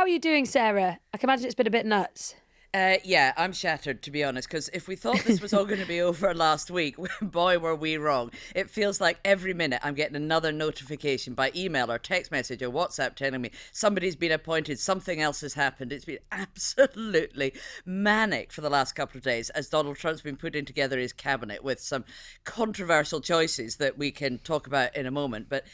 How are you doing, Sarah? I can imagine it's been a bit nuts. Yeah, I'm shattered, to be honest, because if we thought this was all going to be over last week, boy, were we wrong. It feels like every minute I'm getting another notification by email or text message or WhatsApp telling me somebody's been appointed, something else has happened. It's been absolutely manic for the last couple of days as Donald Trump's been putting together his cabinet with some controversial choices that we can talk about in a moment. But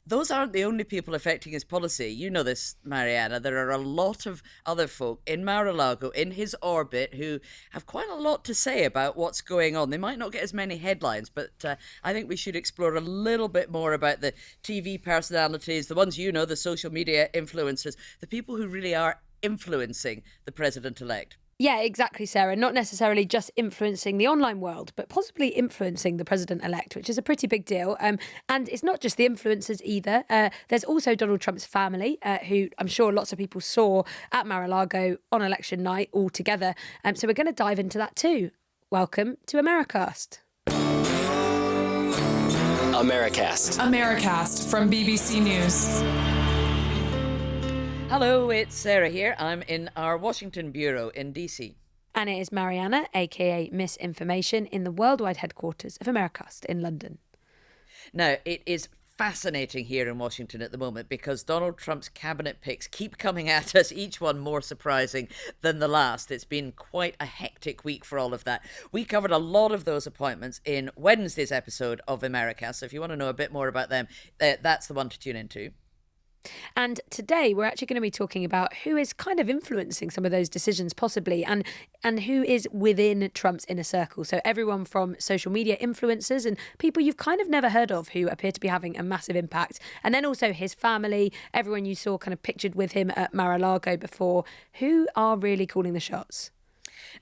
those aren't the only people affecting his policy. You know this, Marianna. There are a lot of other folk in Mar-a-Lago, in his orbit, who have quite a lot to say about what's going on. They might not get as many headlines, but I think we should explore a little bit more about the TV personalities, the ones you know, the social media influencers, the people who really are influencing the president-elect. Yeah, exactly, Sarah. Not necessarily just influencing the online world, but possibly influencing the president-elect, which is a pretty big deal. And it's not just the influencers either. There's also Donald Trump's family, who I'm sure lots of people saw at Mar-a-Lago on election night all together. So we're going to dive into that too. Welcome to Americast. Americast from BBC News. Hello, it's Sarah here. I'm in our Washington bureau in DC. And it is Marianna, aka Misinformation, in the worldwide headquarters of Americast in London. Now, it is fascinating here in Washington at the moment because Donald Trump's cabinet picks keep coming at us, each one more surprising than the last. It's been quite a hectic week for all of that. We covered a lot of those appointments in Wednesday's episode of Americast, so if you want to know a bit more about them, that's the one to tune into. And today we're actually going to be talking about who is kind of influencing some of those decisions possibly and who is within Trump's inner circle. So everyone from social media influencers and people you've kind of never heard of who appear to be having a massive impact. And then also his family, everyone you saw kind of pictured with him at Mar-a-Lago before, who are really calling the shots.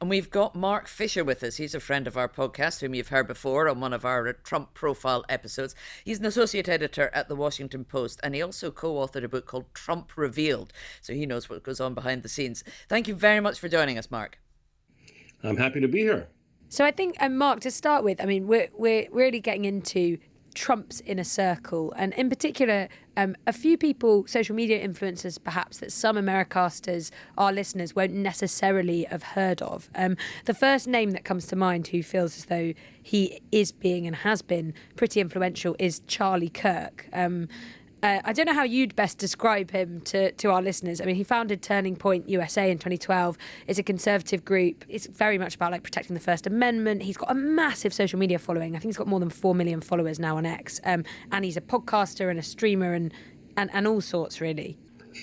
And we've got Marc Fisher with us. He's a friend of our podcast, whom you've heard before on one of our Trump profile episodes. He's an associate editor at the Washington Post, and he also co-authored a book called Trump Revealed. So he knows what goes on behind the scenes. Thank you very much for joining us, Marc. I'm happy to be here. So I think, Marc, to start with, I mean, we're really getting into Trump's inner circle, and in particular a few people, social media influencers perhaps, that some Americasters, our listeners, won't necessarily have heard of. The first name that comes to mind who feels as though he is being and has been pretty influential is Charlie Kirk. I don't know how you'd best describe him to our listeners. I mean, he founded Turning Point USA in 2012. It's a conservative group. It's very much about like protecting the First Amendment. He's got a massive social media following. I think he's got more than 4 million followers now on X. And he's a podcaster and a streamer and all sorts, really.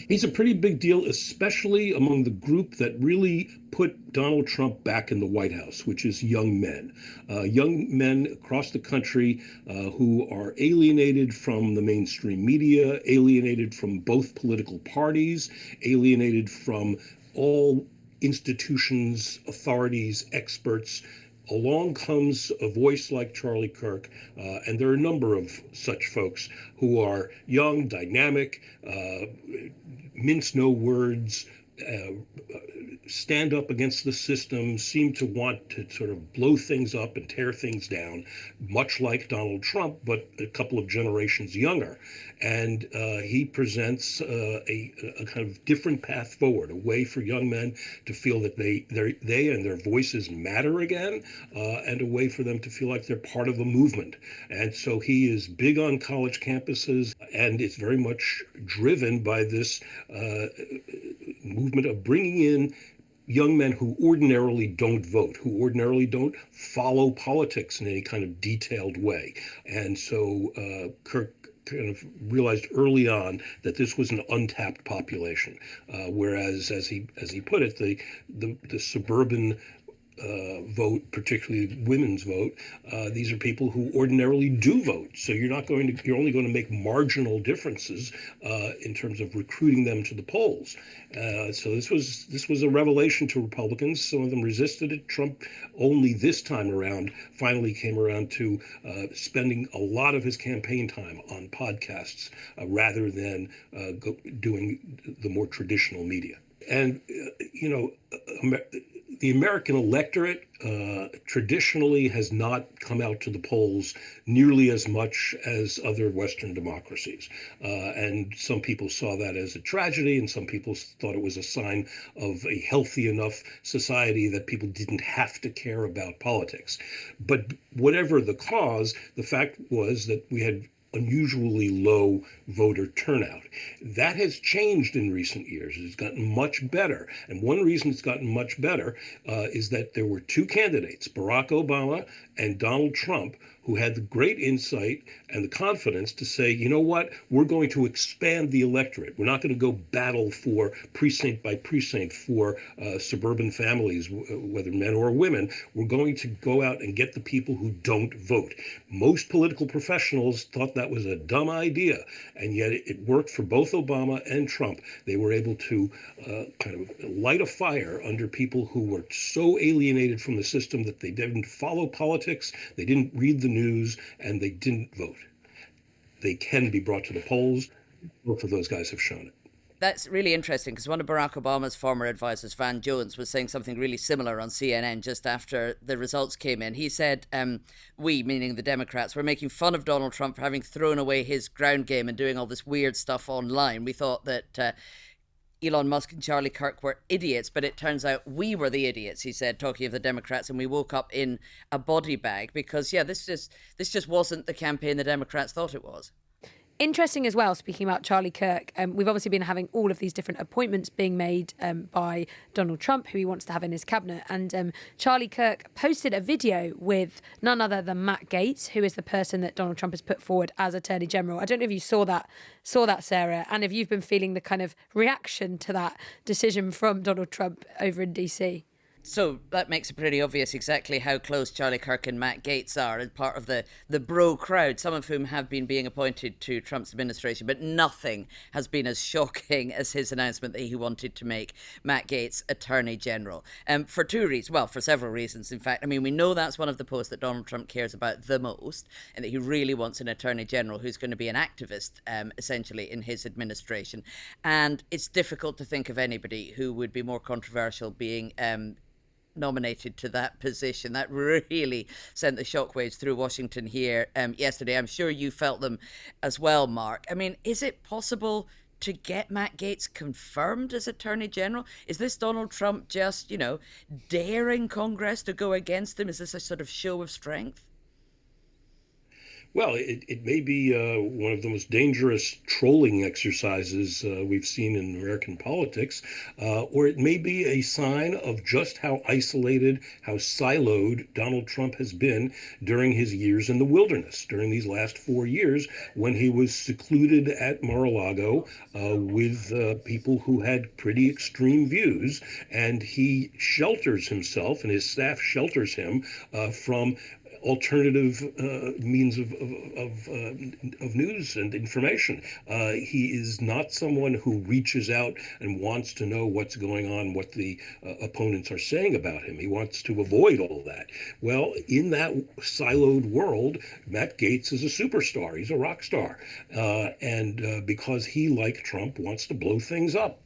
He's a pretty big deal, especially among the group that really put Donald Trump back in the White House, which is young men. Young men across the country who are alienated from the mainstream media, alienated from both political parties, alienated from all institutions, authorities, experts. Along comes a voice like Charlie Kirk, and there are a number of such folks who are young, dynamic, mince no words, stand up against the system, seem to want to sort of blow things up and tear things down, much like Donald Trump, but a couple of generations younger. And he presents a kind of different path forward, a way for young men to feel that they and their voices matter again, and a way for them to feel like they're part of a movement. And so he is big on college campuses, and it's very much driven by this movement of bringing in young men who ordinarily don't vote, who ordinarily don't follow politics in any kind of detailed way. And so Kirk kind of realized early on that this was an untapped population, whereas, as he put it, the suburban vote, particularly women's vote, these are people who ordinarily do vote. So you're only going to make marginal differences in terms of recruiting them to the polls. So this was a revelation to Republicans. Some of them resisted it. Trump only this time around finally came around to spending a lot of his campaign time on podcasts rather than doing the more traditional media. And the American electorate traditionally has not come out to the polls nearly as much as other Western democracies. And some people saw that as a tragedy, and some people thought it was a sign of a healthy enough society that people didn't have to care about politics. But whatever the cause, the fact was that we had unusually low voter turnout. That has changed in recent years. It's gotten much better. And one reason it's gotten much better is that there were two candidates, Barack Obama and Donald Trump, who had the great insight and the confidence to say, you know what, we're going to expand the electorate. We're not going to go battle for precinct by precinct for suburban families, whether men or women. We're going to go out and get the people who don't vote. Most political professionals thought that was a dumb idea, and yet it worked for both Obama and Trump. They were able to kind of light a fire under people who were so alienated from the system that they didn't follow politics, they didn't read the news, and they didn't vote. They can be brought to the polls. Both of those guys have shown it. That's really interesting because one of Barack Obama's former advisors, Van Jones, was saying something really similar on CNN just after the results came in. He said, we, meaning the Democrats, were making fun of Donald Trump for having thrown away his ground game and doing all this weird stuff online. We thought that Elon Musk and Charlie Kirk were idiots, but it turns out we were the idiots, he said, talking of the Democrats, and we woke up in a body bag because, this just wasn't the campaign the Democrats thought it was. Interesting as well, speaking about Charlie Kirk, we've obviously been having all of these different appointments being made by Donald Trump, who he wants to have in his cabinet. And Charlie Kirk posted a video with none other than Matt Gaetz, who is the person that Donald Trump has put forward as Attorney General. I don't know if you saw that, Sarah, and if you've been feeling the kind of reaction to that decision from Donald Trump over in DC. So that makes it pretty obvious exactly how close Charlie Kirk and Matt Gaetz are as part of the bro crowd, some of whom have been being appointed to Trump's administration, but nothing has been as shocking as his announcement that he wanted to make Matt Gaetz Attorney General. For two reasons, well, for several reasons, in fact. I mean, we know that's one of the posts that Donald Trump cares about the most, and that he really wants an Attorney General who's going to be an activist, essentially, in his administration. And it's difficult to think of anybody who would be more controversial being nominated to that position. That really sent the shockwaves through Washington here yesterday. I'm sure you felt them as well, Mark. I mean, is it possible to get Matt Gaetz confirmed as Attorney General? Is this Donald Trump just, daring Congress to go against him? Is this a sort of show of strength? Well, it may be one of the most dangerous trolling exercises we've seen in American politics, or it may be a sign of just how isolated, how siloed Donald Trump has been during his years in the wilderness, during these last 4 years when he was secluded at Mar-a-Lago with people who had pretty extreme views, and he shelters himself and his staff shelters him from alternative means of news and information. He is not someone who reaches out and wants to know what's going on, what the opponents are saying about him. He wants to avoid all that. Well, in that siloed world, Matt Gaetz is a superstar. He's a rock star. And because he, like Trump, wants to blow things up.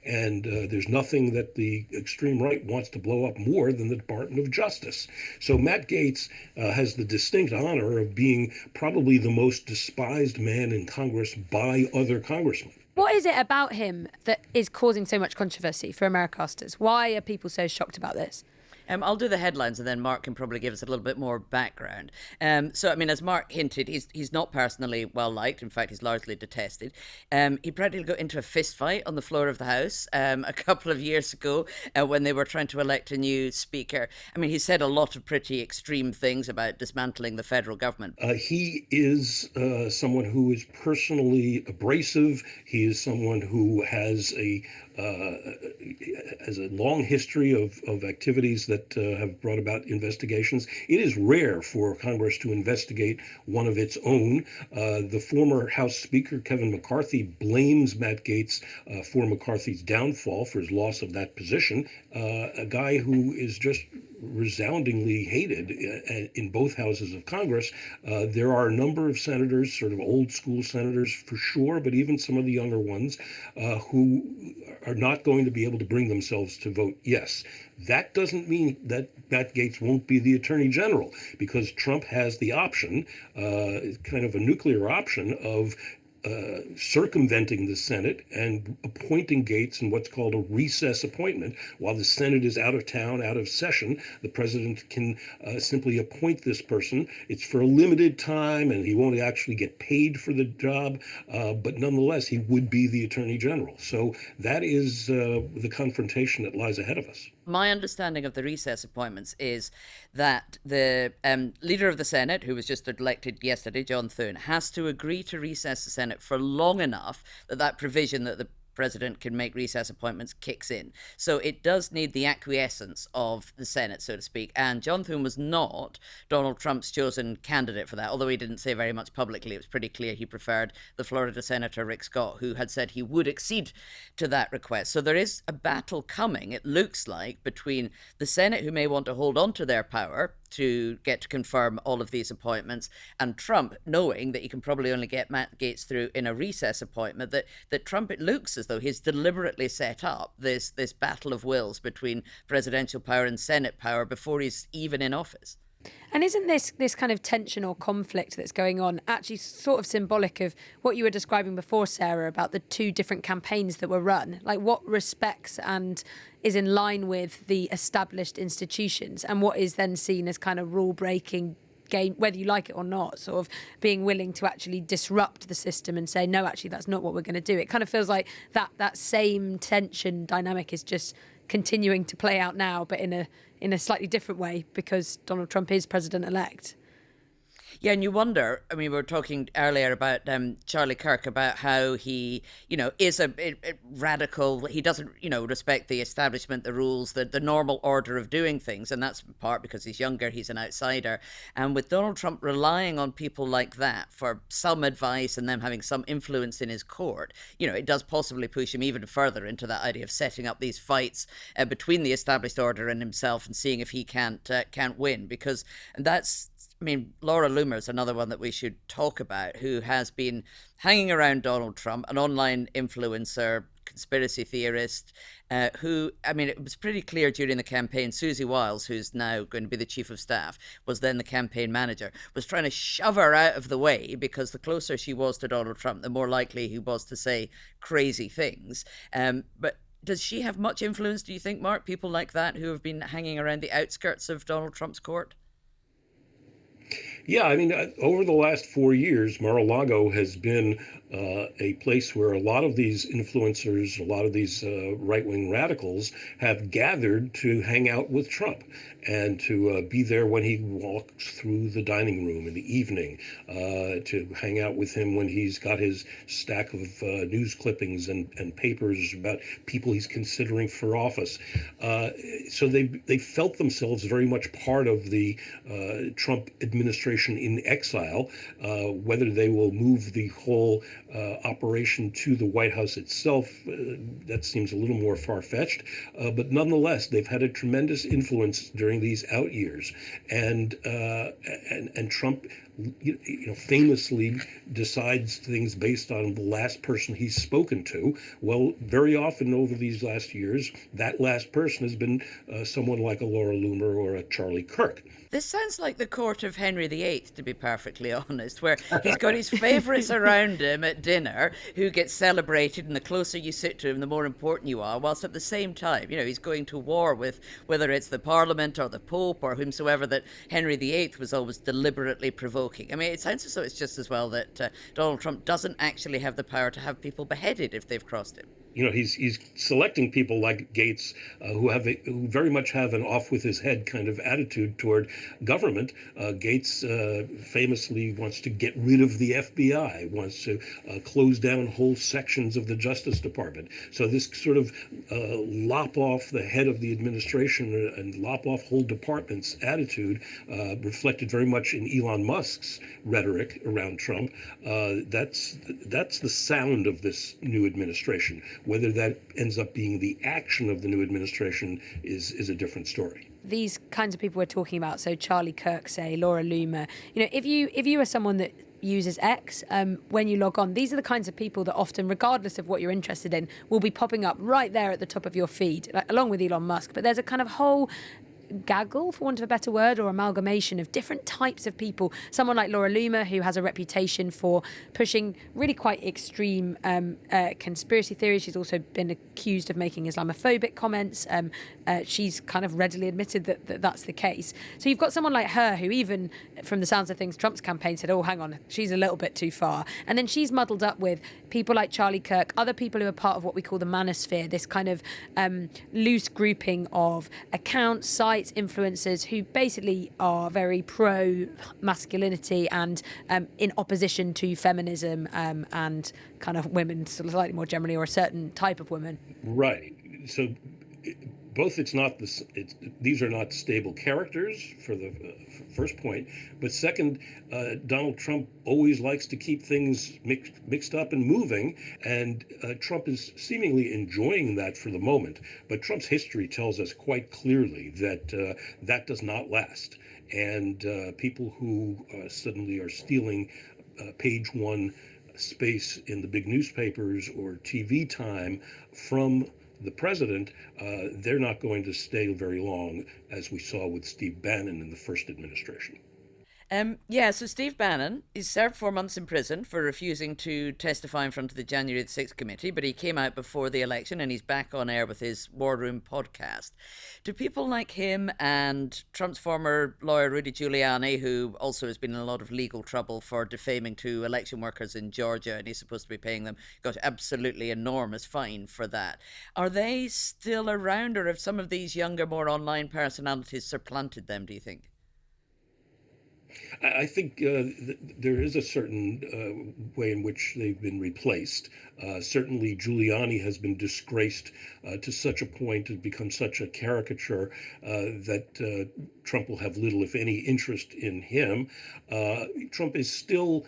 And there's nothing that the extreme right wants to blow up more than the Department of Justice. So Matt Gaetz has the distinct honor of being probably the most despised man in Congress by other congressmen. What is it about him that is causing so much controversy for Americasters? Why are people so shocked about this? I'll do the headlines and then Mark can probably give us a little bit more background. So, I mean, as Mark hinted, he's not personally well liked. In fact, he's largely detested. He practically got into a fist fight on the floor of the House a couple of years ago when they were trying to elect a new speaker. I mean, he said a lot of pretty extreme things about dismantling the federal government. He is someone who is personally abrasive. He is someone who has a long history of activities that have brought about investigations. It is rare for Congress to investigate one of its own. The former House Speaker, Kevin McCarthy, blames Matt Gaetz for McCarthy's downfall, for his loss of that position. A guy who is just resoundingly hated in both houses of Congress. There are a number of senators, sort of old school senators for sure, but even some of the younger ones who are not going to be able to bring themselves to vote yes. That doesn't mean that Matt Gaetz won't be the Attorney General, because Trump has the option, kind of a nuclear option, of circumventing the Senate and appointing Gaetz in what's called a recess appointment. While the Senate is out of town, out of session, the president can simply appoint this person. It's for a limited time, and he won't actually get paid for the job, but nonetheless, he would be the Attorney General. So that is the confrontation that lies ahead of us. My understanding of the recess appointments is that the leader of the Senate, who was just elected yesterday, John Thune, has to agree to recess the Senate for long enough that that provision that the president can make recess appointments kicks in. So it does need the acquiescence of the Senate, so to speak. And John Thune was not Donald Trump's chosen candidate for that, although he didn't say very much publicly. It was pretty clear he preferred the Florida Senator Rick Scott, who had said he would accede to that request. So there is a battle coming, it looks like, between the Senate, who may want to hold on to their power to get to confirm all of these appointments, and Trump, knowing that he can probably only get Matt Gaetz through in a recess appointment, that Trump, it looks as though he's deliberately set up this battle of wills between presidential power and Senate power before he's even in office. And isn't this kind of tension or conflict that's going on actually sort of symbolic of what you were describing before, Sarah, about the two different campaigns that were run? Like, what respects and is in line with the established institutions, and what is then seen as kind of rule-breaking game, whether you like it or not, sort of being willing to actually disrupt the system and say, no, actually, that's not what we're going to do. It kind of feels like that same tension dynamic is just continuing to play out now, but in a slightly different way, because Donald Trump is president-elect. Yeah, and you wonder, I mean, we were talking earlier about Charlie Kirk, about how he, is a radical. He doesn't, respect the establishment, the rules, the normal order of doing things. And that's in part because he's younger, he's an outsider. And with Donald Trump relying on people like that for some advice and them having some influence in his court, it does possibly push him even further into that idea of setting up these fights between the established order and himself and seeing if he can't win. Because Laura Loomer is another one that we should talk about, who has been hanging around Donald Trump, an online influencer, conspiracy theorist, it was pretty clear during the campaign, Susie Wiles, who's now going to be the chief of staff, was then the campaign manager, was trying to shove her out of the way, because the closer she was to Donald Trump, the more likely he was to say crazy things. But does she have much influence, do you think, Mark? People like that who have been hanging around the outskirts of Donald Trump's court? Yeah, over the last 4 years, Mar-a-Lago has been a place where a lot of these influencers, a lot of these right-wing radicals have gathered to hang out with Trump and to be there when he walks through the dining room in the evening, to hang out with him when he's got his stack of news clippings and papers about people he's considering for office. So they felt themselves very much part of the Trump administration in exile. Whether they will move the whole operation to the White House itself, that seems a little more far-fetched. But nonetheless, they've had a tremendous influence during these out years, and Trump, famously decides things based on the last person he's spoken to. Well, very often over these last years, that last person has been someone like a Laura Loomer or a Charlie Kirk. This sounds like the court of Henry VIII, to be perfectly honest, where he's got his favourites around him at dinner who get celebrated, and the closer you sit to him, the more important you are, whilst at the same time, he's going to war with whether it's the Parliament or the Pope or whomsoever that Henry VIII was always deliberately provoking. It sounds as though it's just as well that Donald Trump doesn't actually have the power to have people beheaded if they've crossed him. He's selecting people like Gaetz, who very much have an off with his head kind of attitude toward government. Gaetz famously wants to get rid of the FBI, wants to close down whole sections of the Justice Department. So this sort of lop off the head of the administration and lop off whole departments attitude reflected very much in Elon Musk's rhetoric around Trump. That's the sound of this new administration. Whether that ends up being the action of the new administration is a different story. These kinds of people we're talking about, so Charlie Kirk, say, Laura Loomer, if you are someone that uses X, when you log on, these are the kinds of people that often, regardless of what you're interested in, will be popping up right there at the top of your feed, along with Elon Musk. But there's a kind of whole gaggle, for want of a better word, or amalgamation of different types of people. Someone like Laura Loomer, who has a reputation for pushing really quite extreme conspiracy theories. She's also been accused of making Islamophobic comments. She's kind of readily admitted that that's the case. So you've got someone like her who, even from the sounds of things, Trump's campaign said, oh, hang on, she's a little bit too far. And then she's muddled up with people like Charlie Kirk, other people who are part of what we call the manosphere, this kind of loose grouping of accounts, sites, influencers who basically are very pro-masculinity and in opposition to feminism and kind of women slightly more generally, or a certain type of women. Right. So both these are not stable characters, for the first point, but second, Donald Trump always likes to keep things mixed up and moving, and Trump is seemingly enjoying that for the moment. But Trump's history tells us quite clearly that that does not last, and people who suddenly are stealing page one space in the big newspapers or TV time from the president, they're not going to stay very long, as we saw with Steve Bannon in the first administration. So Steve Bannon, he's served 4 months in prison for refusing to testify in front of the January 6th committee, but he came out before the election and he's back on air with his War Room podcast. Do people like him and Trump's former lawyer Rudy Giuliani, who also has been in a lot of legal trouble for defaming 2 election workers in Georgia, and he's supposed to be paying them, got absolutely enormous fine for that. Are they still around, or have some of these younger, more online personalities supplanted them, do you think? I think there is a certain way in which they've been replaced. Certainly, Giuliani has been disgraced to such a point, has become such a caricature that Trump will have little, if any, interest in him. Trump is still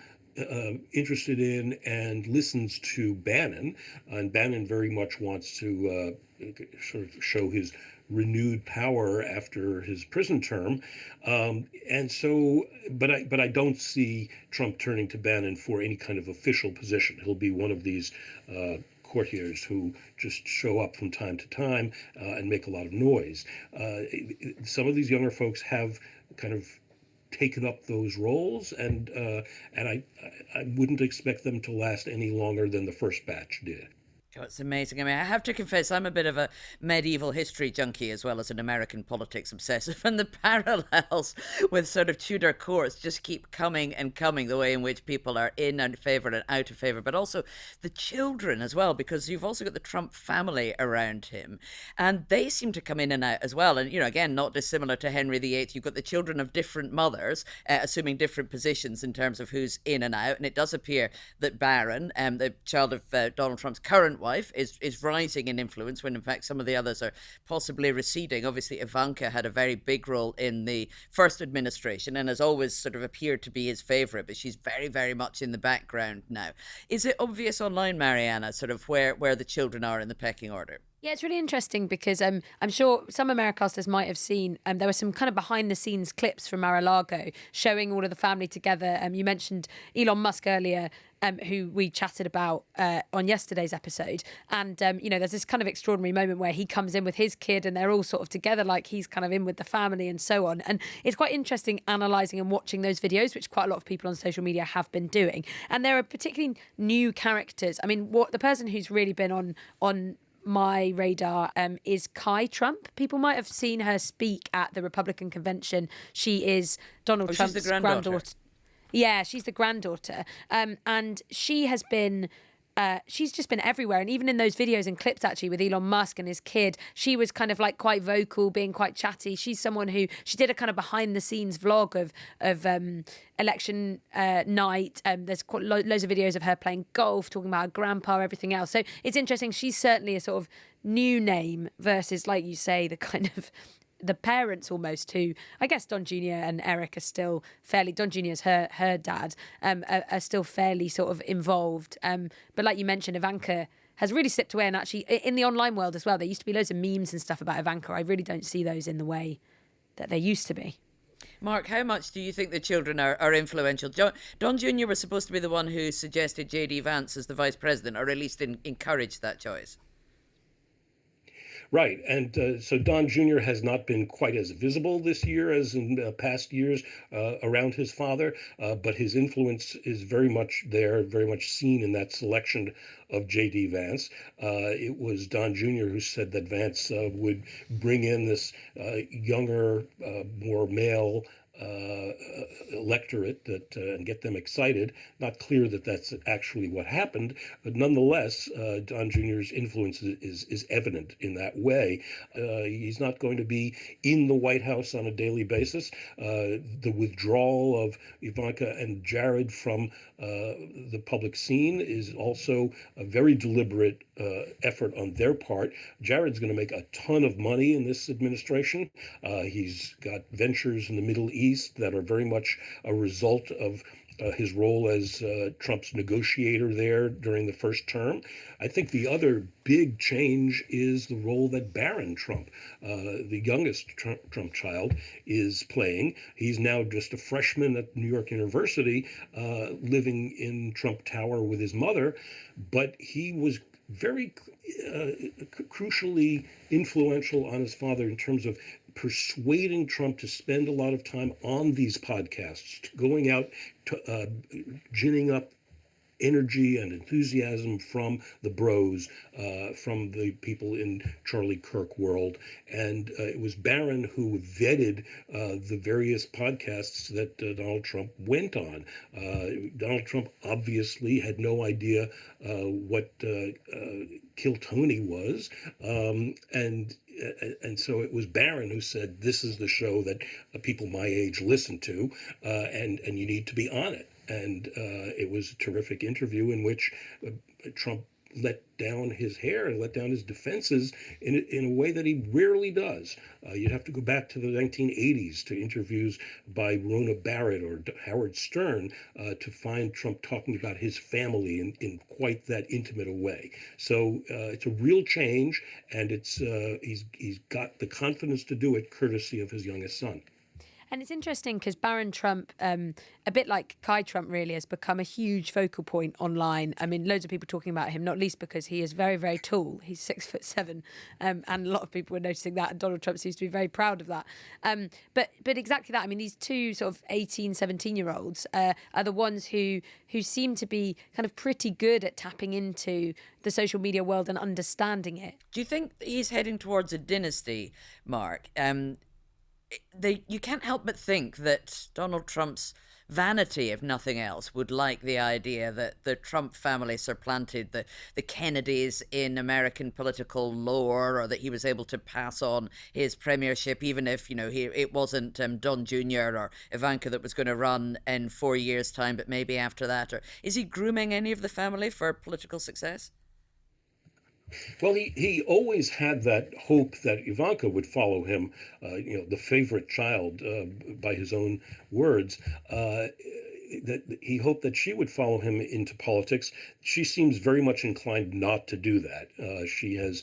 interested in and listens to Bannon, and Bannon very much wants to sort of show his renewed power after his prison term, and so. But I don't see Trump turning to Bannon for any kind of official position. He'll be one of these courtiers who just show up from time to time and make a lot of noise. Some of these younger folks have kind of taken up those roles, and I wouldn't expect them to last any longer than the first batch did. Oh, it's amazing. I mean, I have to confess, I'm a bit of a medieval history junkie as well as an American politics obsessive, and the parallels with sort of Tudor courts just keep coming and coming, the way in which people are in and favour and out of favour, but also the children as well, because you've also got the Trump family around him, and they seem to come in and out as well. And, you know, again, not dissimilar to Henry VIII, you've got the children of different mothers, assuming different positions in terms of who's in and out, and it does appear that Barron, the child of Donald Trump's current wife, is rising in influence, when in fact some of the others are possibly receding. Obviously, Ivanka had a very big role in the first administration and has always sort of appeared to be his favourite, but she's very, very much in the background now. Is it obvious online, Marianna, sort of where the children are in the pecking order? Yeah, it's really interesting because I'm sure some Americasters might have seen, there were some kind of behind-the-scenes clips from Mar-a-Lago showing all of the family together. You mentioned Elon Musk earlier, who we chatted about on yesterday's episode. And, there's this kind of extraordinary moment where he comes in with his kid and they're all sort of together, like he's kind of in with the family and so on. And it's quite interesting analysing and watching those videos, which quite a lot of people on social media have been doing. And there are particularly new characters. I mean, the person who's really been on my radar is Kai Trump. People might have seen her speak at the Republican convention. She is Donald Trump's she's the granddaughter. Yeah, she's the granddaughter. And she has been... she's just been everywhere, and even in those videos and clips actually with Elon Musk and his kid, she was kind of like quite vocal, being quite chatty. She's someone who, she did a kind of behind the scenes vlog of election night. There's loads of videos of her playing golf, talking about her grandpa, everything else. So it's interesting. She's certainly a sort of new name versus, like you say, the kind of the parents almost, who I guess Don Jr. and Eric are still fairly, Don Jr. is her dad, are still fairly sort of involved. But like you mentioned, Ivanka has really slipped away, and actually in the online world as well, there used to be loads of memes and stuff about Ivanka. I really don't see those in the way that there used to be. Mark, how much do you think the children are influential? Don Jr. was supposed to be the one who suggested J.D. Vance as the vice president, or at least encouraged that choice. Right. And so Don Jr. has not been quite as visible this year as in past years around his father, but his influence is very much there, very much seen in that selection of J.D. Vance. It was Don Jr. who said that Vance would bring in this younger, more male electorate that and get them excited. Not clear that that's actually what happened, but nonetheless, Don Jr.'s influence is evident in that way. He's not going to be in the White House on a daily basis. The withdrawal of Ivanka and Jared from the public scene is also a very deliberate effort on their part. Jared's going to make a ton of money in this administration. He's got ventures in the Middle East that are very much a result of his role as Trump's negotiator there during the first term. I think the other big change is the role that Barron Trump, the youngest Trump child, is playing. He's now just a freshman at New York University, living in Trump Tower with his mother, but he was very crucially influential on his father in terms of persuading Trump to spend a lot of time on these podcasts, going out, to, ginning up energy and enthusiasm from the bros, from the people in Charlie Kirk world. And it was Barron who vetted the various podcasts that Donald Trump went on. Donald Trump obviously had no idea what Kill Tony was. And so it was Barron who said, this is the show that people my age listen to, and you need to be on it. And it was a terrific interview in which Trump let down his hair and let down his defenses in a way that he rarely does. You'd have to go back to the 1980s to interviews by Rona Barrett or Howard Stern to find Trump talking about his family in quite that intimate a way. So it's a real change, and he's got the confidence to do it courtesy of his youngest son. And it's interesting because Barron Trump, a bit like Kai Trump, really has become a huge focal point online. I mean, loads of people talking about him, not least because he is very, very tall. He's 6'7", and a lot of people are noticing that. And Donald Trump seems to be very proud of that. But exactly that. I mean, these two sort of 18, 17-year-olds are the ones who seem to be kind of pretty good at tapping into the social media world and understanding it. Do you think he's heading towards a dynasty, Mark? You can't help but think that Donald Trump's vanity, if nothing else, would like the idea that the Trump family supplanted the Kennedys in American political lore, or that he was able to pass on his premiership, even if, it wasn't Don Jr. or Ivanka that was going to run in 4 years' time, but maybe after that. Or is he grooming any of the family for political success? Well, he always had that hope that Ivanka would follow him, the favorite child, by his own words. That he hoped that she would follow him into politics. She seems very much inclined not to do that. She has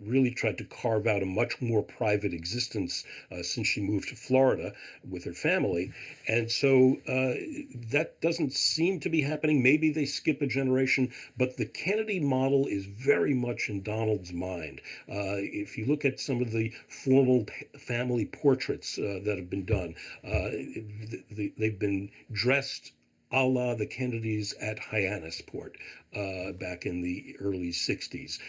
really tried to carve out a much more private existence since she moved to Florida with her family. And so that doesn't seem to be happening. Maybe they skip a generation, but the Kennedy model is very much in Donald's mind. If you look at some of the formal family portraits that have been done, they've been dressed a la the Kennedys at Hyannisport back in the early 60s.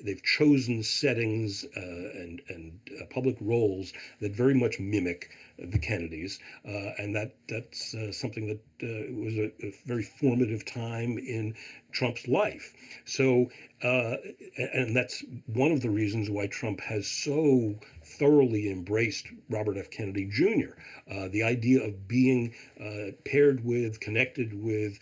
They've chosen settings and public roles that very much mimic the Kennedys, and that's something that was a very formative time in Trump's life. So, and that's one of the reasons why Trump has so thoroughly embraced Robert F. Kennedy Jr. The idea of being paired with, connected with,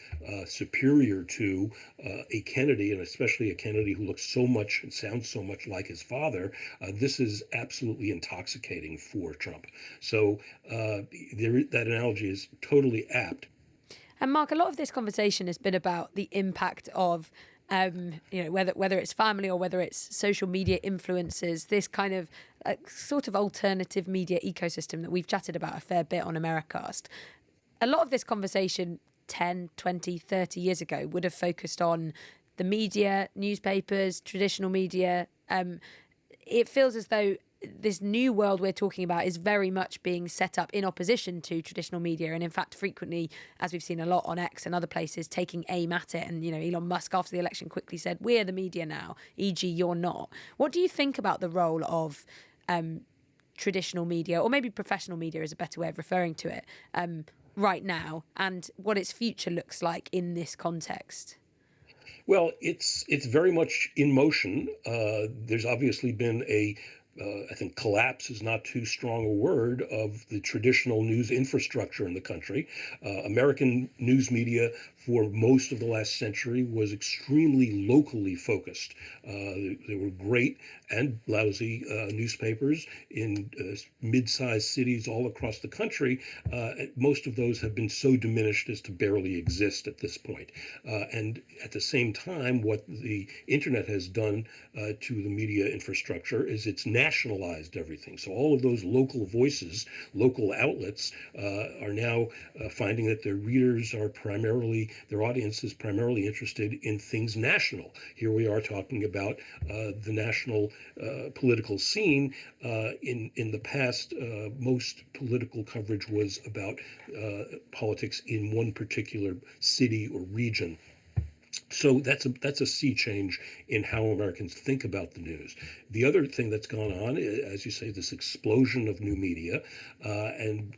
superior to a Kennedy, and especially a Kennedy who looks so much and sounds so much like his father, this is absolutely intoxicating for Trump. So that analogy is totally apt. And Mark, a lot of this conversation has been about the impact of Whether it's family or whether it's social media influencers, this kind of sort of alternative media ecosystem that we've chatted about a fair bit on Americast. A lot of this conversation 10, 20, 30 years ago would have focused on the media, newspapers, traditional media. It feels as though this new world we're talking about is very much being set up in opposition to traditional media, and in fact frequently, as we've seen a lot on X and other places, taking aim at it. And Elon Musk after the election quickly said, we're the media now, e.g. you're not. What do you think about the role of traditional media, or maybe professional media is a better way of referring to it, right now, and what its future looks like in this context? Well, it's very much in motion. There's obviously been I think collapse is not too strong a word, of the traditional news infrastructure in the country. American news media for most of the last century was extremely locally focused. There were great and lousy newspapers in mid-sized cities all across the country. Most of those have been so diminished as to barely exist at this point. And at the same time, what the internet has done to the media infrastructure is it's nationalized everything. So all of those local voices, local outlets are now finding that their audience is primarily interested in things national. Here we are talking about the national political scene. In the past, most political coverage was about politics in one particular city or region. So that's a sea change in how Americans think about the news. The other thing that's gone on, as you say, this explosion of new media, and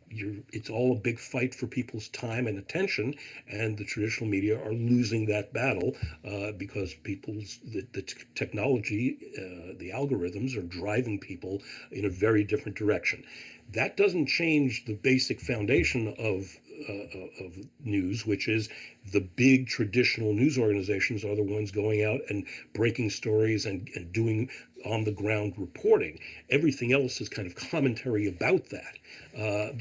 it's all a big fight for people's time and attention, and the traditional media are losing that battle because the technology, the algorithms are driving people in a very different direction. That doesn't change the basic foundation of news, which is the big traditional news organizations are the ones going out and breaking stories and doing on the ground reporting. Everything else is kind of commentary about that.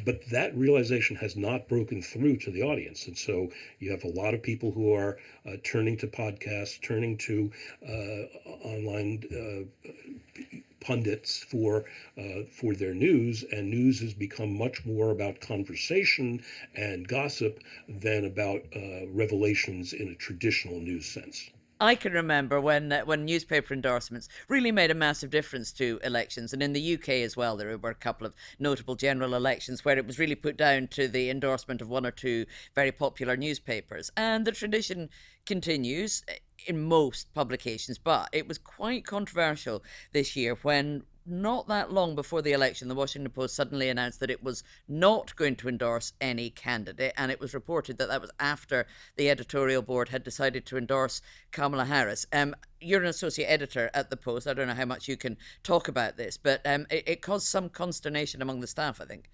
But that realization has not broken through to the audience. And so you have a lot of people who are turning to podcasts, turning to online pundits for their news, and news has become much more about conversation and gossip than about revelations in a traditional news sense. I can remember when newspaper endorsements really made a massive difference to elections, and in the UK as well, there were a couple of notable general elections where it was really put down to the endorsement of one or two very popular newspapers, and the tradition continues in most publications. But it was quite controversial this year when, not that long before the election, the Washington Post suddenly announced that it was not going to endorse any candidate. And it was reported that that was after the editorial board had decided to endorse Kamala Harris. You're an associate editor at the Post. I don't know how much you can talk about this, but it caused some consternation among the staff, I think.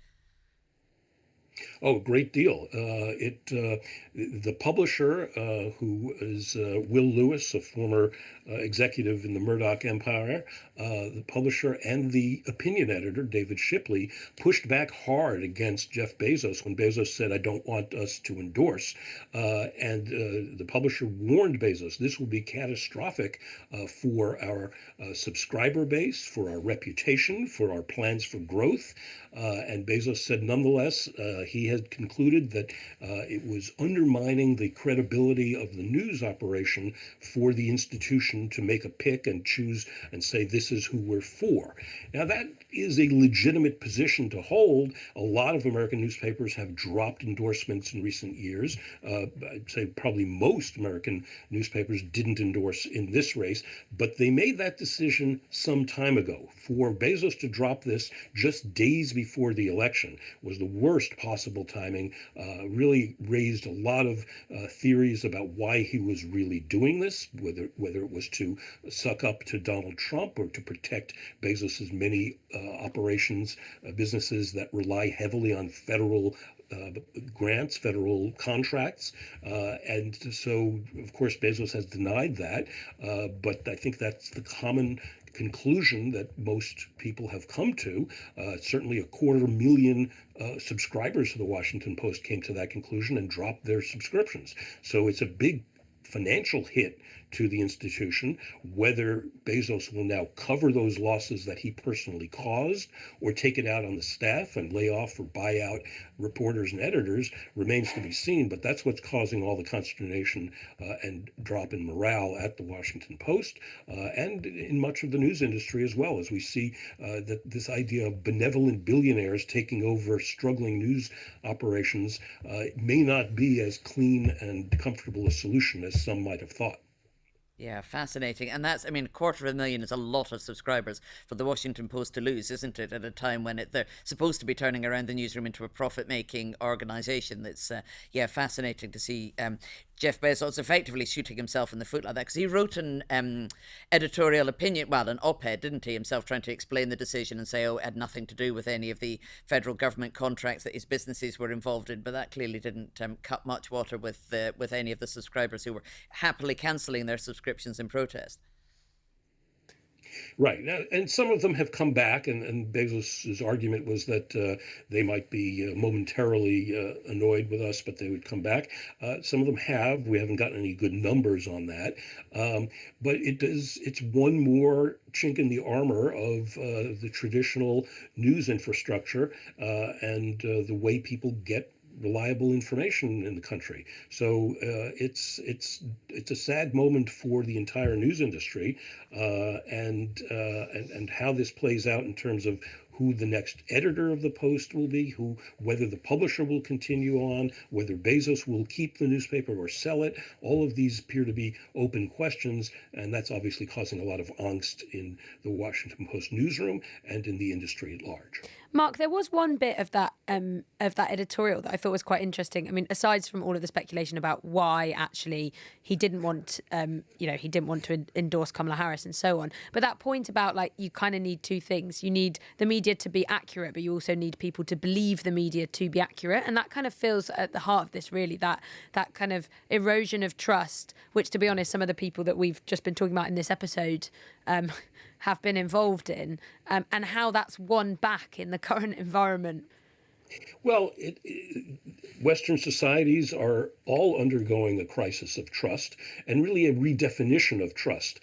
Oh, great deal. The publisher, who is Will Lewis, a former executive in the Murdoch empire, the publisher and the opinion editor, David Shipley, pushed back hard against Jeff Bezos when Bezos said, I don't want us to endorse. And the publisher warned Bezos, this will be catastrophic for our subscriber base, for our reputation, for our plans for growth. And Bezos said, nonetheless, he had concluded that it was undermining the credibility of the news operation for the institution to make a pick and choose and say, this is who we're for. Now, that is a legitimate position to hold. A lot of American newspapers have dropped endorsements in recent years. I'd say probably most American newspapers didn't endorse in this race, but they made that decision some time ago. For Bezos to drop this just days before the election was the worst possible timing, really raised a lot of theories about why he was really doing this, whether it was to suck up to Donald Trump or to protect Bezos's many operations, businesses that rely heavily on federal grants, federal contracts. And so, of course, Bezos has denied that. But I think that's the common conclusion that most people have come to. Certainly 250,000 subscribers to the Washington Post came to that conclusion and dropped their subscriptions. So it's a big financial hit to the institution. Whether Bezos will now cover those losses that he personally caused or take it out on the staff and lay off or buy out reporters and editors remains to be seen. But that's what's causing all the consternation and drop in morale at the Washington Post and in much of the news industry as well, as we see that this idea of benevolent billionaires taking over struggling news operations may not be as clean and comfortable a solution as some might have thought. Yeah, fascinating. And that's, I mean, 250,000 is a lot of subscribers for the Washington Post to lose, isn't it? At a time when they're supposed to be turning around the newsroom into a profit-making organisation. It's, yeah, fascinating to see Jeff Bezos effectively shooting himself in the foot like that. Because he wrote an editorial opinion, well, an op-ed, didn't he, himself trying to explain the decision and say, oh, it had nothing to do with any of the federal government contracts that his businesses were involved in. But that clearly didn't cut much water with any of the subscribers who were happily cancelling their subscriptions in protest. Right. Now, and some of them have come back, and Bezos's argument was that they might be momentarily annoyed with us, but they would come back. Some of them have. We haven't gotten any good numbers on that. But it's one more chink in the armor of the traditional news infrastructure and the way people get reliable information in the country. So it's a sad moment for the entire news industry, and how this plays out in terms of who the next editor of the Post will be, whether the publisher will continue on, whether Bezos will keep the newspaper or sell it. All of these appear to be open questions, and that's obviously causing a lot of angst in the Washington Post newsroom and in the industry at large. Mark, there was one bit of that editorial that I thought was quite interesting. I mean, aside from all of the speculation about why actually he didn't want, he didn't want to endorse Kamala Harris and so on, but that point about like you kind of need two things: you need the media to be accurate, but you also need people to believe the media to be accurate, and that kind of feels at the heart of this. Really, that kind of erosion of trust, which, to be honest, some of the people that we've just been talking about in this episode have been involved in, and how that's won back in the current environment. Well, Western societies are all undergoing a crisis of trust and really a redefinition of trust.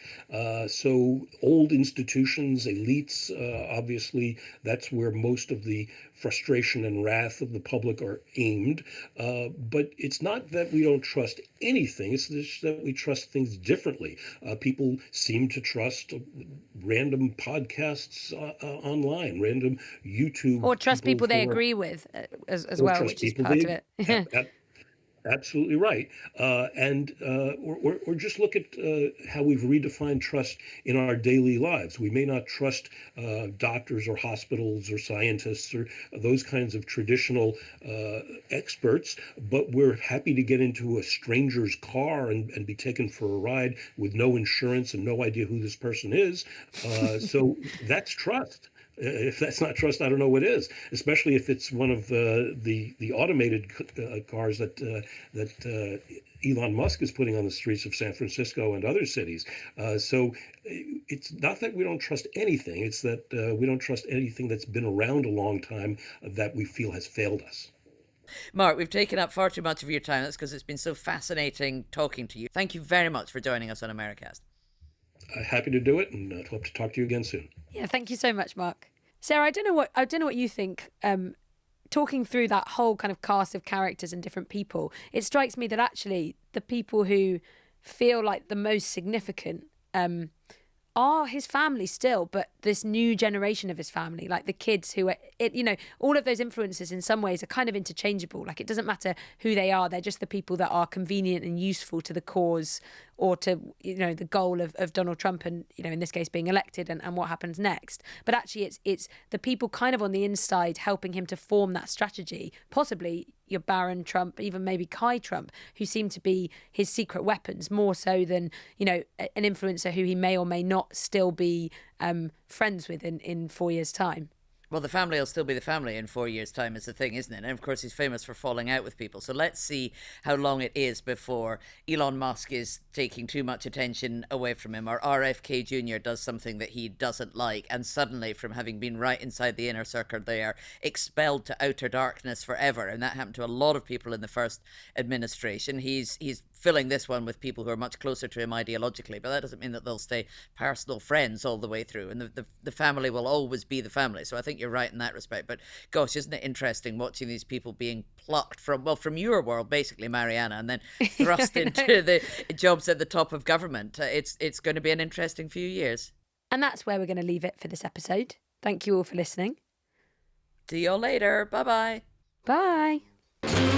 So old institutions, elites, obviously, that's where most of the frustration and wrath of the public are aimed. But it's not that we don't trust anything. It's just that we trust things differently. People seem to trust random podcasts online, random YouTube. Or trust people they agree with as well, which is part of it. Absolutely right. Or just look at how we've redefined trust in our daily lives. We may not trust doctors or hospitals or scientists or those kinds of traditional experts, but we're happy to get into a stranger's car and be taken for a ride with no insurance and no idea who this person is. So that's trust. If that's not trust, I don't know what is. Especially if it's one of the automated cars that Elon Musk is putting on the streets of San Francisco and other cities. So it's not that we don't trust anything; it's that we don't trust anything that's been around a long time that we feel has failed us. Mark, we've taken up far too much of your time. That's because it's been so fascinating talking to you. Thank you very much for joining us on Americast. Happy to do it, and hope to talk to you again soon. Yeah, thank you so much, Mark. Sarah, I don't know what you think. Talking through that whole kind of cast of characters and different people, it strikes me that actually the people who feel like the most significant are his family still, but this new generation of his family, like the kids who are, all of those influences in some ways are kind of interchangeable. Like it doesn't matter who they are, they're just the people that are convenient and useful to the cause or to, the goal of Donald Trump and, in this case being elected and what happens next. But actually it's the people kind of on the inside helping him to form that strategy, possibly your Barron Trump, even maybe Kai Trump, who seem to be his secret weapons more so than, an influencer who he may or may not still be friends with in 4 years' time. Well, the family will still be the family in 4 years' time is the thing, isn't it? And of course, he's famous for falling out with people. So let's see how long it is before Elon Musk is taking too much attention away from him, or RFK Jr. does something that he doesn't like, and suddenly, from having been right inside the inner circle, they are expelled to outer darkness forever. And that happened to a lot of people in the first administration. He's filling this one with people who are much closer to him ideologically, but that doesn't mean that they'll stay personal friends all the way through. And the family will always be the family. So I think you're right in that respect. But gosh, isn't it interesting watching these people being plucked from your world, basically, Marianna, and then thrust into the jobs at the top of government. It's going to be an interesting few years. And that's where we're going to leave it for this episode. Thank you all for listening. See you all later. Bye-bye. Bye.